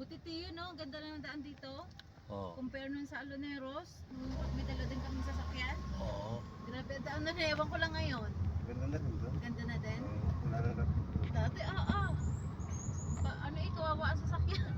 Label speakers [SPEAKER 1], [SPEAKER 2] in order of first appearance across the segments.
[SPEAKER 1] Buti tiyo, no? Ganda na ng daan dito.
[SPEAKER 2] Oo.
[SPEAKER 1] Compare nun sa Aloneros, nung pag may dala din kami sasakyan.
[SPEAKER 2] Oo.
[SPEAKER 1] Grabe ang daan na, ewan ko lang ngayon.
[SPEAKER 3] Ganda na rin doon.
[SPEAKER 1] Ganda na din.
[SPEAKER 3] Wala na lang.
[SPEAKER 1] Dati, ano kawawa ang sasakyan.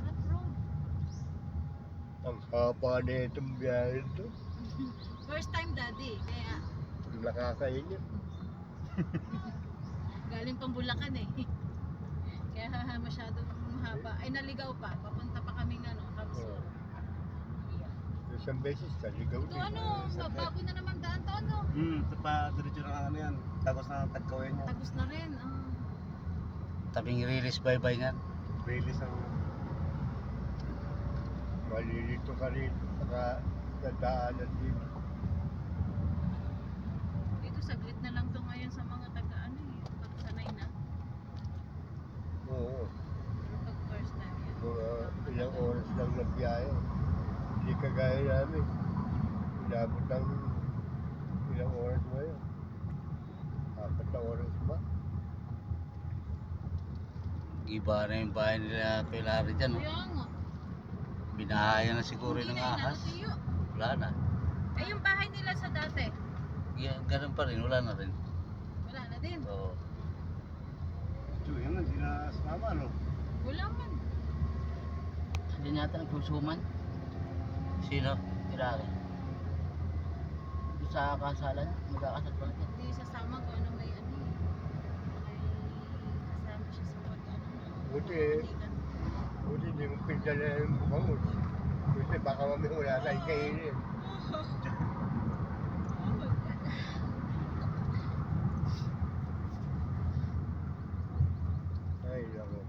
[SPEAKER 1] Not road.
[SPEAKER 3] Ang haba na itong biyahe ito.
[SPEAKER 1] First time, daddy. Kaya,
[SPEAKER 3] Nakakainip.
[SPEAKER 1] galing pang Bulacan eh. Kaya masyadong mahaba. Ay, naligaw pa. Papunta pa kaming Kamsur. Yeah.
[SPEAKER 3] Isang beses, naligaw
[SPEAKER 1] Ito bago na naman daan to,
[SPEAKER 3] Ito pa, diretso na ano yan. Tapos na tagkawin niya.
[SPEAKER 1] Tagus na rin.
[SPEAKER 2] Tabing release bye-bye nga.
[SPEAKER 3] Release ang malilito ka rin. Saka dadaanan din.
[SPEAKER 1] Dito saglit na lang to ngayon sa mga pagsanay na.
[SPEAKER 3] Oo.
[SPEAKER 1] Pag first time yan.
[SPEAKER 3] Mga ilang oras lang na biyahe. Hindi kagaya namin. Inabot ng ilang oras ba yun? 4 na oras ba?
[SPEAKER 2] Iba na yung bahay nila Pilari dyan.
[SPEAKER 1] Kaya nga.
[SPEAKER 2] Binahaya na siguro
[SPEAKER 1] Hindi
[SPEAKER 2] ng
[SPEAKER 1] na
[SPEAKER 2] ahas.
[SPEAKER 1] tiyo.
[SPEAKER 2] Wala na.
[SPEAKER 1] Ay, yung bahay nila sa dati.
[SPEAKER 2] Ganun pa rin, wala na rin.
[SPEAKER 1] Wala na din.
[SPEAKER 2] Oo.
[SPEAKER 3] Ito yun, hindi na sumama, no?
[SPEAKER 1] Wala man.
[SPEAKER 4] Hindi natin nagsusuman.
[SPEAKER 2] Sino?
[SPEAKER 4] Pirari. Ito sa kasalan, magkakasal pa natin.
[SPEAKER 1] Hindi sasama ko may kasama siya sa
[SPEAKER 3] Buti hindi mo pinadala yung bangus. Buti baka mamaya wala tayong kainin. Ay, lako.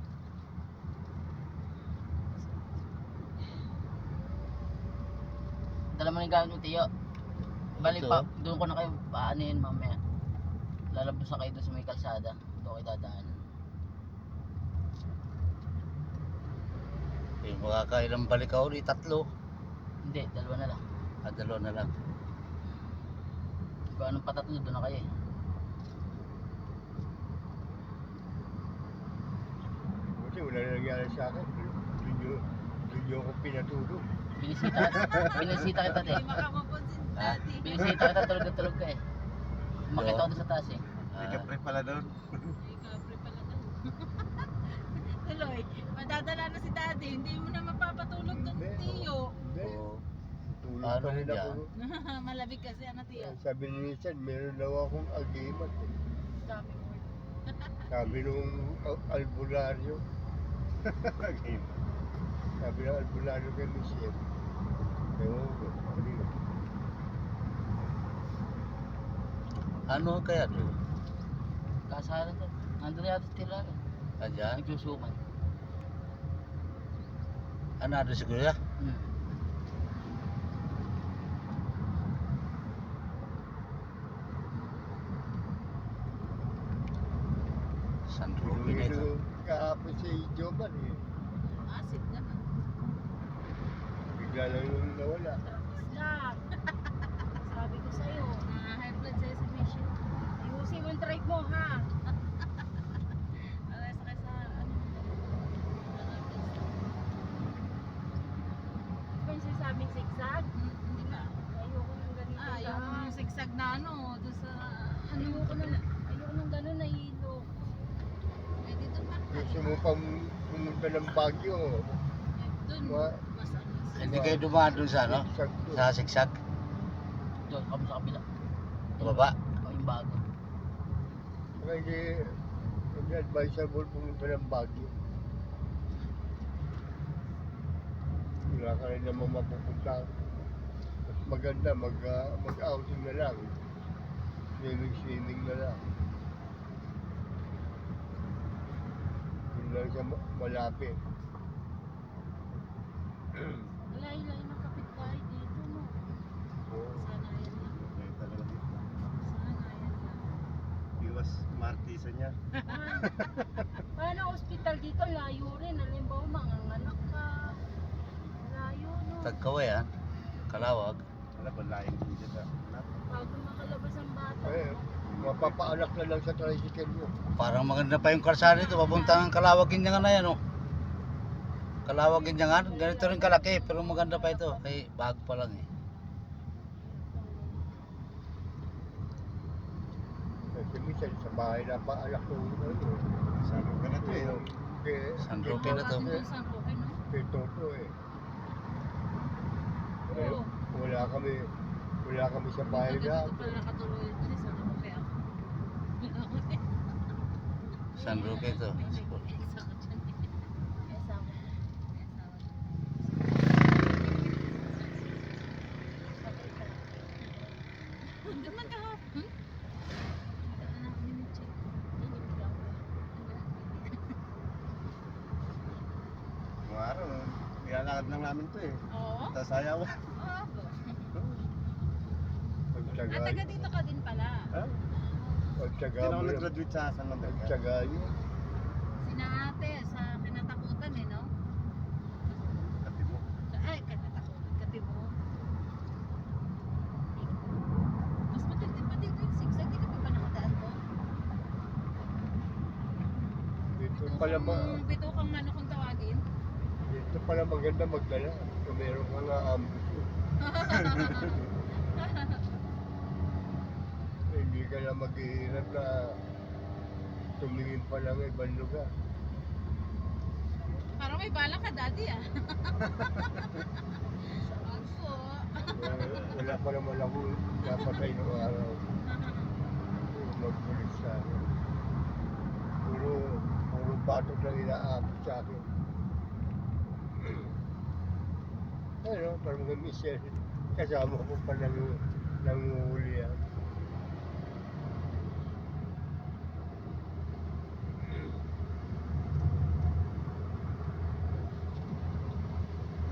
[SPEAKER 4] Dala mo na yung gamit mo, Tiyo. Bali
[SPEAKER 2] Ito?
[SPEAKER 4] pa, doon ko na kayo paanihin mamaya. Lalabas na kayo doon sa may kalsada. Doon kayo dadaan.
[SPEAKER 2] Yung makakailang balik ako ulit, 3.
[SPEAKER 4] Hindi, dalawa na lang.
[SPEAKER 2] Dalawa na lang.
[SPEAKER 4] Kung anong patatlo, doon na kayo eh.
[SPEAKER 3] Buti wala na nangyari sa akin. Doon nyo ako pinatulog.
[SPEAKER 4] Binisita kita, te.
[SPEAKER 1] Hindi makamapansin si
[SPEAKER 2] Ha?
[SPEAKER 1] daddy.
[SPEAKER 4] Binisita kita, tulog na tulog ka eh. Makita ko doon sa taas eh.
[SPEAKER 3] May kapre pala doon.
[SPEAKER 1] Ay, kapre pala daw. Tuloy, madadala na si daddy. Hindi mo na mapapatulog doon, tiyo.
[SPEAKER 3] Hindi.
[SPEAKER 2] Oo.
[SPEAKER 3] Tulog
[SPEAKER 2] Paano
[SPEAKER 3] pa rin
[SPEAKER 2] yan?
[SPEAKER 3] ako.
[SPEAKER 1] Malamig kasi, tiyo.
[SPEAKER 3] Sabi ni Nisan, meron daw akong agimat.
[SPEAKER 1] Dami mo.
[SPEAKER 3] Sabi nung albularyo. Agimat. Sabi ng albularyo kay Michelle. Ewan ko. Ano yun?
[SPEAKER 2] Ano kaya to?
[SPEAKER 4] Kasalan to. Nandun yata si Pirari.
[SPEAKER 2] Andyan?
[SPEAKER 4] Nagsusuman.
[SPEAKER 2] Ano si Kuya?
[SPEAKER 4] Hmm.
[SPEAKER 2] San Ruben na ito.
[SPEAKER 3] Yung kahapon si Joban eh.
[SPEAKER 1] Acid na na.
[SPEAKER 3] Bigla lang yung nawala.
[SPEAKER 1] Stop! Sabi ko sa'yo, high blood sa'yo si Michelle. Ayusin mo yung trike mo, ha? Alas ka sa,
[SPEAKER 5] Ba yung sinasabing zigzag?
[SPEAKER 1] Hindi ba?
[SPEAKER 5] Ayoko ng ganito.
[SPEAKER 1] Yung sigsag na doon sa,
[SPEAKER 5] Ayoko ng gano'n na hilo.
[SPEAKER 1] eh, dito pa.
[SPEAKER 3] Gusto mo pang pumunta ng Baguio.
[SPEAKER 1] Doon,
[SPEAKER 3] Ma-
[SPEAKER 1] mas
[SPEAKER 2] Hindi kayo dumaan doon sa ano?
[SPEAKER 3] Sakto.
[SPEAKER 2] Sa sigsag?
[SPEAKER 4] Doon, kami sa kabila.
[SPEAKER 2] Sa baba?
[SPEAKER 4] O yung bago.
[SPEAKER 3] Kaya hindi advisable pumunta ng Baguio. Wala ka rin naman mapupunta. Mas maganda mag-outing na lang. Swimming na lang. Yun lang siya malapit.
[SPEAKER 5] Layo-layo ng kapitbahay dito, no?
[SPEAKER 3] Oo.
[SPEAKER 1] sana yan lang.
[SPEAKER 3] Talaga dito.
[SPEAKER 1] Sana yan lang.
[SPEAKER 3] Iwas martisa niya.
[SPEAKER 5] Paano hospital dito? Layo rin. Halimbawa, manganganak ka. Layo, no?
[SPEAKER 2] Tagkaway ah. Kalawag.
[SPEAKER 3] Wala ba laing dito sa anak?
[SPEAKER 5] Bago makalabas ang bata.
[SPEAKER 3] Eh, mapapaanak na lang sa tricycle mo.
[SPEAKER 2] Parang maganda pa yung kalsada dito. Papunta ng Kalawag yun nga na yan oh. Kalawag din nga. Ganito rin kalaki pero maganda pa ito. Kay bago pa lang eh.
[SPEAKER 3] Kasi minsan sa bahay na pa anak ko.
[SPEAKER 6] Sabi ko na to eh.
[SPEAKER 2] San Roque na to.
[SPEAKER 1] San Roque, no?
[SPEAKER 3] Kay Toto eh.
[SPEAKER 1] Oo.
[SPEAKER 3] Wala kami sa bahay
[SPEAKER 1] Dito
[SPEAKER 3] na.
[SPEAKER 1] pala nakatuloy ito ni San Roque ako.
[SPEAKER 2] San Roque ito.
[SPEAKER 1] Isa ka dyan eh.
[SPEAKER 5] May asawa.
[SPEAKER 1] May asawa. Hindi man kahapon. Ano na kami ni Che?
[SPEAKER 6] Mga araw, nilalakad lang namin to eh.
[SPEAKER 1] Oo.
[SPEAKER 6] Tapos ayaw.
[SPEAKER 1] Oo.
[SPEAKER 3] Pagtsaga.
[SPEAKER 1] Ah, taga dito ka din pala.
[SPEAKER 6] Ha?
[SPEAKER 3] Pagtsaga
[SPEAKER 6] Hindi ako
[SPEAKER 3] mo.
[SPEAKER 6] nag-graduate sa San Miguel.
[SPEAKER 3] Pagtsaga niyo.
[SPEAKER 1] Sina ate sa kinatakutan eh, no?
[SPEAKER 6] Katibo.
[SPEAKER 1] Ay, kinatakutan. Katibo. Mas matindi pa dito yung zigzag. Di ka pa nakadaan ko?
[SPEAKER 3] Dito pala
[SPEAKER 1] Bitukang ano kung tawagin.
[SPEAKER 3] dito pala maganda magdala. Kung meron ka nga ambus. Hindi ka na maghihirap na tumingin pa lang ibang lugar.
[SPEAKER 1] Parang may bala ka, daddy ah. Ako.
[SPEAKER 3] Wala pa naman ako napatay ng araw. Magpulis sa akin. Puro batok lang inaabot sa akin. Ano, parang mga Michelle. Kasama ko pa nanguhuli yan.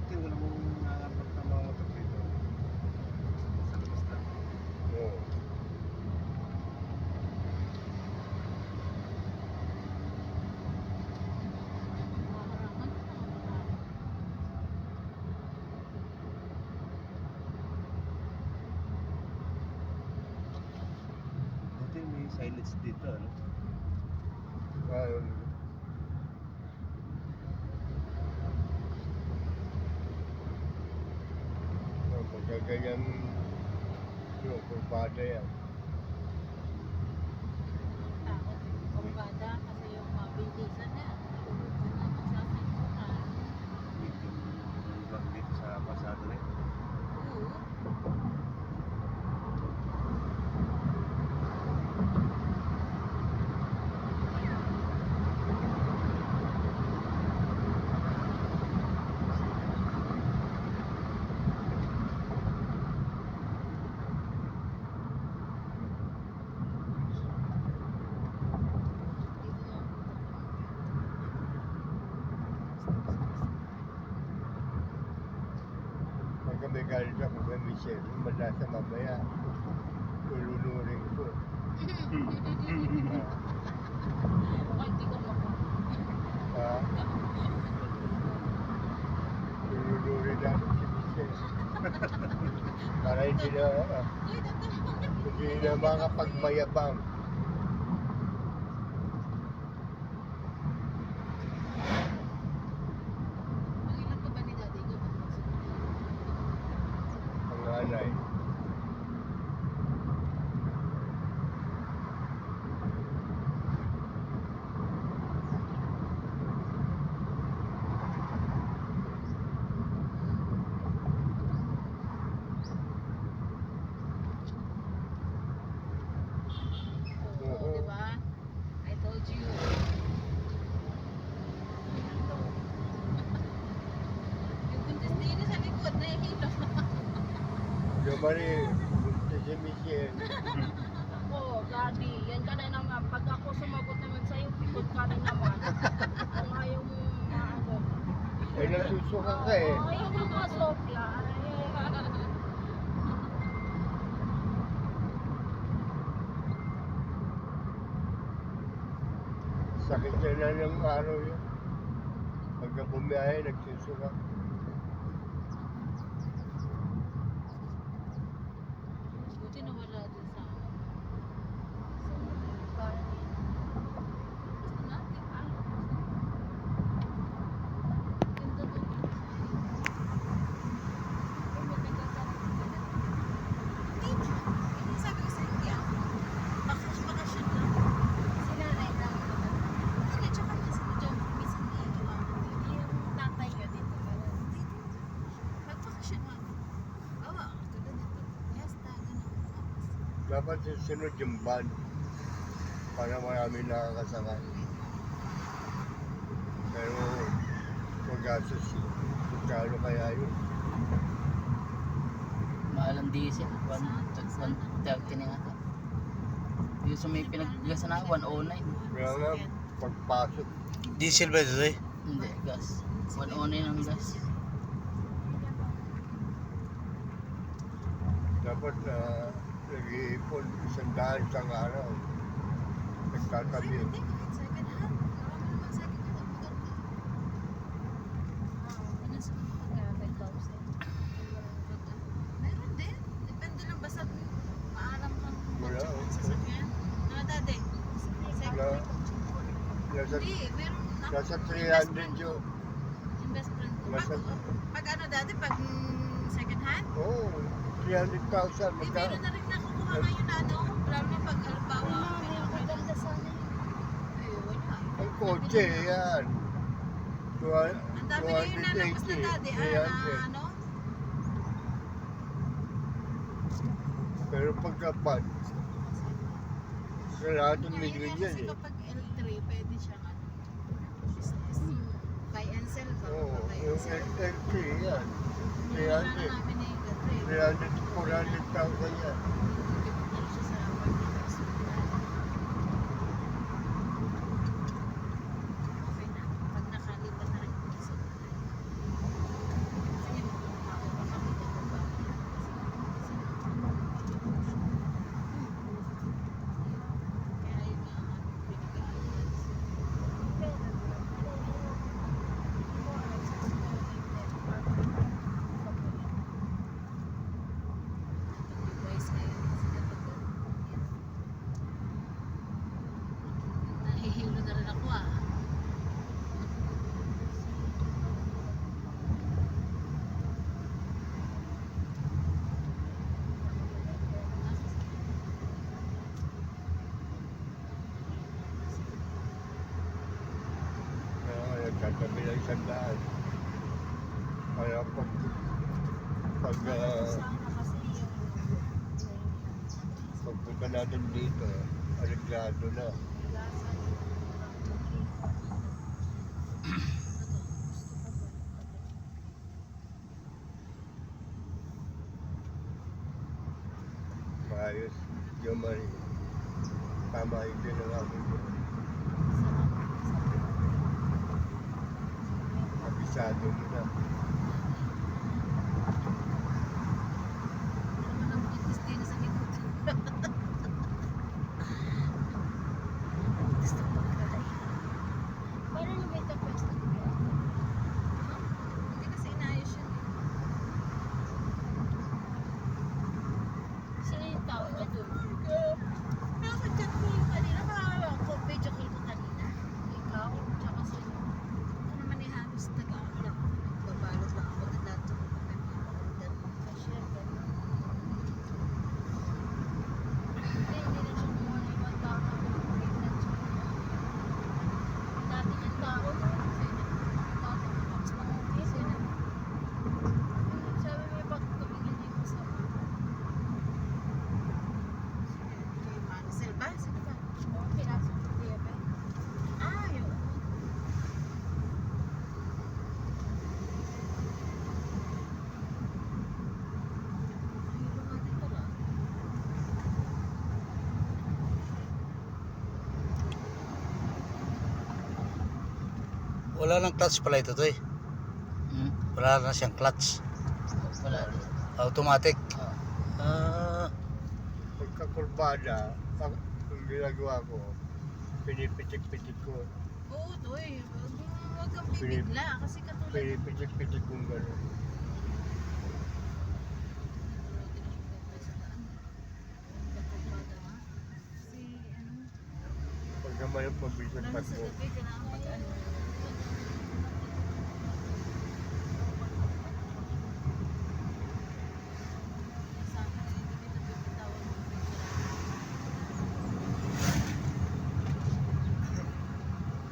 [SPEAKER 6] Kasi wala mong nakakabot ng mga motor dito. Sa labas lang.
[SPEAKER 3] Oo.
[SPEAKER 6] Buti may silence dito, ano?
[SPEAKER 3] Ayun. Magagayang yung kurbada yan.
[SPEAKER 1] Takot. Kumbada kasi yung mabilisan na. Magsasayukan.
[SPEAKER 6] Yung vlog dito sa pasado na yun.
[SPEAKER 1] Oo.
[SPEAKER 3] Pagka may galit ako kay Michelle, madasa mamaya, ululuring ko.
[SPEAKER 1] Baka hindi ko
[SPEAKER 3] Ha? Ululuring natin si Michelle. Para hindi na makapagmayabang.
[SPEAKER 1] Ang ilan pa ba ni daddy ko?
[SPEAKER 3] Ang nanay.
[SPEAKER 1] Oo, di ba? I told you. Yung buntis dito sa likod, nahihilo.
[SPEAKER 3] Yung mali, si Michelle.
[SPEAKER 5] Oo, daddy. Yan ka na naman. Pag ako sumagot naman sa'yo, pikot ka rin naman. Kung ayaw mo maano.
[SPEAKER 3] Ay, nasusuka ka eh.
[SPEAKER 5] Oo, ayaw mo masopla.
[SPEAKER 3] Sakit niya na ng araw yun. Pagka bumiyahe, nagsusuka.
[SPEAKER 1] Buti nawala dun sa Basta natin, ah. Ganda
[SPEAKER 3] Dapat susunod yung van para marami nakakasakay. Pero magastos yun. Magkano kaya yun?
[SPEAKER 4] Mahal ang diesel. 130 na nga. Yung sa may pinaggasan na 109.
[SPEAKER 3] Kaya nga, pagpasok,
[SPEAKER 2] Diesel ba ito eh?
[SPEAKER 4] Hindi, gas. 109 ang gas.
[SPEAKER 3] dapat na nag-iipon 100 isang araw. Nagtatabi.
[SPEAKER 1] Hindi, kahit second hand. Marami naman second hand. Ang maganda. Ano sa mga 5,000? Meron din. Depende lang basta maalam kang
[SPEAKER 3] Wala, oh.
[SPEAKER 1] sasakyan. Ano dati?
[SPEAKER 3] Wala. Nasa,
[SPEAKER 1] Hindi, meron ako.
[SPEAKER 3] nasa
[SPEAKER 1] Yung best
[SPEAKER 3] 300
[SPEAKER 1] friend ko.
[SPEAKER 3] yun.
[SPEAKER 1] Yung best friend ko.
[SPEAKER 3] Nasa-
[SPEAKER 1] Pag ano dati, pag second hand,
[SPEAKER 3] Oo, 300,000.
[SPEAKER 1] di meron na rin nakukuha ngayon na ano. Lalo na pag halimbawa,
[SPEAKER 5] Maganda sana yun.
[SPEAKER 1] ay wala.
[SPEAKER 3] Ang kotse, yan.
[SPEAKER 1] Ang dami ngayon na labas na dati, na
[SPEAKER 3] 300.
[SPEAKER 1] ano.
[SPEAKER 3] Pero pagkapan, kalahating
[SPEAKER 1] Ngayon
[SPEAKER 3] milyon
[SPEAKER 1] nga
[SPEAKER 3] yan
[SPEAKER 1] kasi
[SPEAKER 3] eh.
[SPEAKER 1] kapag L3, pwede siyang ano, business. Buy and sell ba?
[SPEAKER 3] Oo,
[SPEAKER 1] Buy and
[SPEAKER 3] yung
[SPEAKER 1] sell.
[SPEAKER 3] L3 yan.
[SPEAKER 1] Wala
[SPEAKER 3] 300.
[SPEAKER 1] na namin na yung L3.
[SPEAKER 3] 300 to 400,000 yan.
[SPEAKER 1] Tipid na siya sa working hospital. Okay na. Pag nakalipat na rin kami sa bahay. Kasi makakapa kami dito ba? Kaya yun nga ang pinag-aaral. Boys ngayon sila pag nahihilo na rin ako ah.
[SPEAKER 3] Kaya nagtatabi ng 100. Kaya pag pagpunta natin dito, aliglado na. Maayos. Yung may tama hindi ng amin mo. Kabisado mo na.
[SPEAKER 1] Ano naman ang buntis din sa likod. Gusto ko pagkalay.
[SPEAKER 5] Parang may tapos na diba?
[SPEAKER 1] Hindi kasi inayos yun.
[SPEAKER 5] Sino yung tao na doon?
[SPEAKER 1] Nakaka-chat ko yung kanina. Video call ko kanina.
[SPEAKER 5] Ikaw? Tsaka sino?
[SPEAKER 1] Ako naman ni Halos taga-ano lang. Babalot lang ako na dato ko kami mga order.
[SPEAKER 5] Cashier ka na. Hindi na siya kumuha ng ibang tao na pinag siya. Dati yung tao mo. Tapos mga office yun. Sabi mo pag tumingin niya yung kasama.
[SPEAKER 1] Kay Marcel ba? Sino ba?
[SPEAKER 5] Oo, pinasok ko diya ba?
[SPEAKER 1] Ah, yun. Mahilo nga din pala.
[SPEAKER 2] Wala nang clutch pala ito to eh. Wala na siyang clutch.
[SPEAKER 4] Wala din.
[SPEAKER 2] Automatic.
[SPEAKER 4] Oo.
[SPEAKER 2] Ah,
[SPEAKER 3] Pagkakurbada, ang ginagawa ko, pinipitik-pitik ko.
[SPEAKER 1] Oo, to eh. Huwag kang bibigla. Kasi katulad
[SPEAKER 3] Pinipitik-pitik kong gano'n. Pagka may mabilis ang takbo.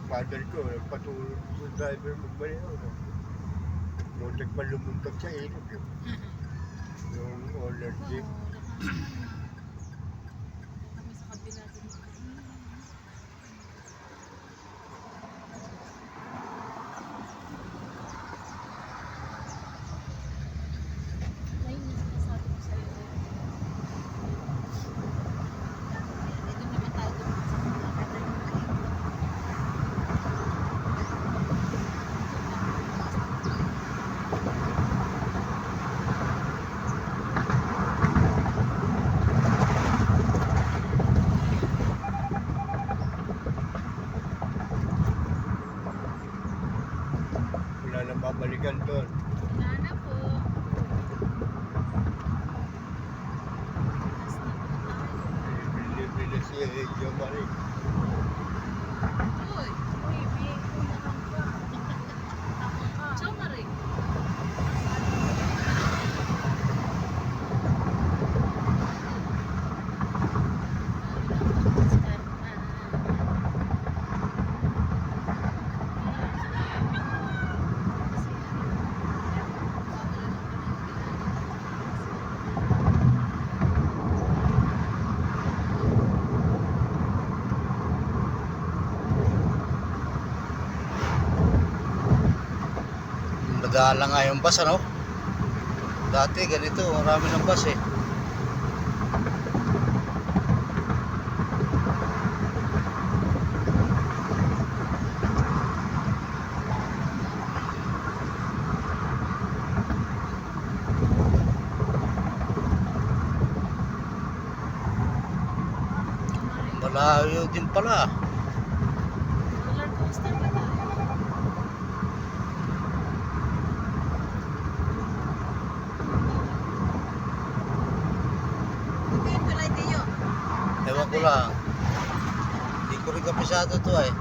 [SPEAKER 3] Father ko, nagpatulog sa driver magmaneho. Muntik pa lumuntag sa ilog yun. Yung owner jeep. balikan doon.
[SPEAKER 1] Wala na po. Last na po tayo.
[SPEAKER 3] Bili si Jo Marie.
[SPEAKER 1] Uy,
[SPEAKER 5] Uy, bigay ko na lang ka. Ako ka.
[SPEAKER 1] Chomari.
[SPEAKER 2] Nadala nga yung bus, ano? Dati ganito, marami ng bus eh. Malayo din pala.
[SPEAKER 1] Roller coaster ba tayo? Okay, pala tayo.
[SPEAKER 2] Ewan ko lang. Hindi ko rin kapisado to eh.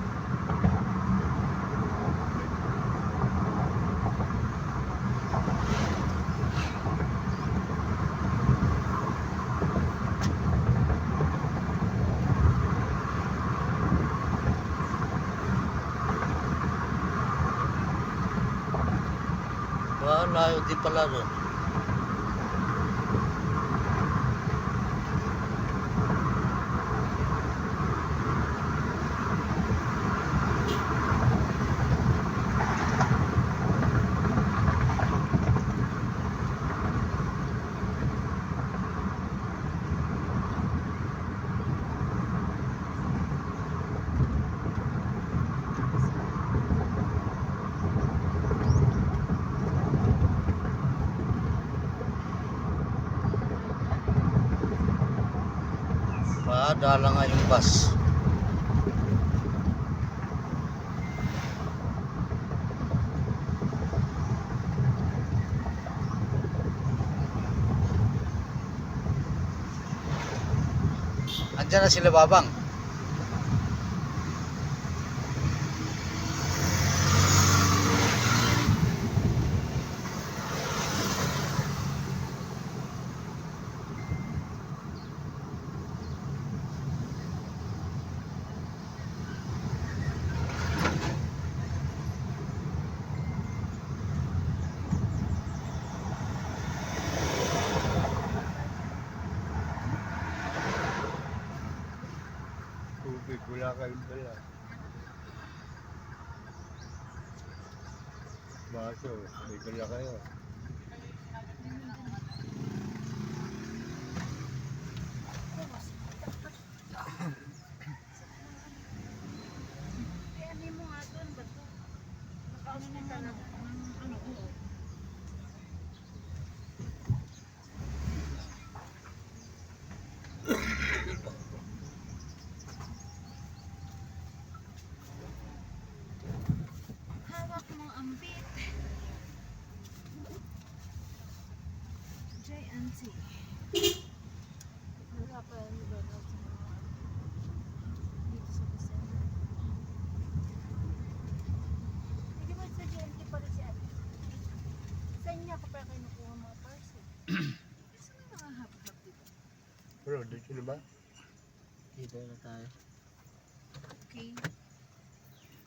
[SPEAKER 2] Layo din pala ron. Dala nga yung bus. Andiyan na sila, Babang.
[SPEAKER 3] Tubig, wala kayong dala. Baso, may dala kayo.
[SPEAKER 1] Ano mo nga doon, bato? Nakausap ka na. Ano, oo. Hawak mo ang beat. J&T. Wala pa yung iba na sa mga dito sa Vicente. Hindi ba sa J&T pa rin si Ate? Sa inyo ako pa kayo nakuha mga parcel. Kasi may mga hap-hap dito.
[SPEAKER 3] Pero, dito na ba?
[SPEAKER 4] Dito na tayo.
[SPEAKER 1] Okay.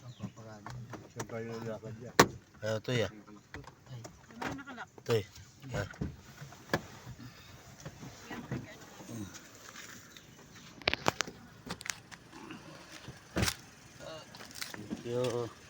[SPEAKER 4] Ang paparado.
[SPEAKER 3] Saan tayo nalakad yan?
[SPEAKER 2] Ito ya.
[SPEAKER 1] Ano nakalak?
[SPEAKER 2] Ito eh.
[SPEAKER 1] Yan, makikano.
[SPEAKER 2] Thank you.